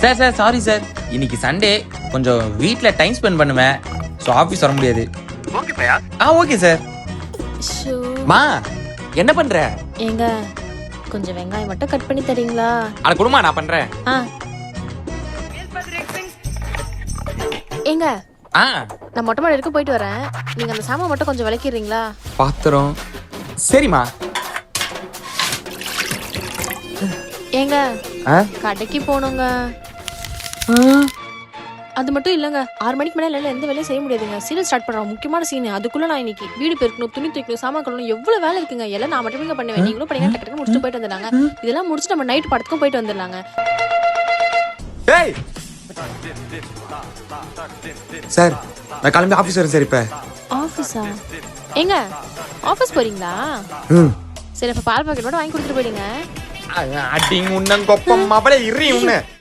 Sir sir sorry sir, இன்னைக்கு Sunday கொஞ்சம் வீட்டில் டைம் ஸ்பெண்ட் பண்ணுவேன். ஸோ ஆஃபீஸ் வர முடியாது. ஓகே பையா. Okay sir. ஷோ. மா என்ன பண்ற? ஏங்க கொஞ்சம் வெங்காயம் மட்டும் கட் பண்ணி தரீங்களா? அட குடுமா, நான் பண்றேன். ஏங்க ஆ நான் மொட்டை மாடி வரைக்கும் போயிட்டு வரேன். நீங்க அந்த சாமான் மட்டும் கொஞ்சம் விளக்கிடுறீங்களா? பாத்திரம். சரிம்மா. ஏங்க கடைக்கு போகணுங்க. அது மட்டும் இல்லைங்க, 6 மணிக்கு மேலே இல்லை எந்த வேலையும் செய்ய முடியாதுங்க. சீரியல் ஸ்டார்ட் பண்ணுறோம், முக்கியமான சீன். அதுக்குள்ளே நான் இன்னைக்கு வீடு பெருக்கணும், துணி துவைக்கணும், சாமான் கழுவணும், எவ்வளோ வேலை இருக்குங்க. எல்லாம் நான் மட்டுமே பண்ணுவேன். நீங்களும் பண்ணீங்கன்னா டக்கு டக்குன்னு முடிச்சுட்டு போயிட்டு வந்துடலாங்க. இதெல்லாம் முடிச்சுட்டு நம்ம நைட் படத்துக்கும் போயிட்டு வந்துடலாங்க. ஏய் சார், நான் கிளம்பி ஆஃபீஸ் வரேன் சார். இப்போ ஆஃபீஸா? ஏங்க ஆஃபீஸ் போறீங்களா? சரி, இப்போ பால் பாக்கெட் மட்டும் வாங்கி கொடுத்துட்டு போயிடுங்க. அடிங்க உன்னங்கொப்பம் அவளே இறி உன்ன.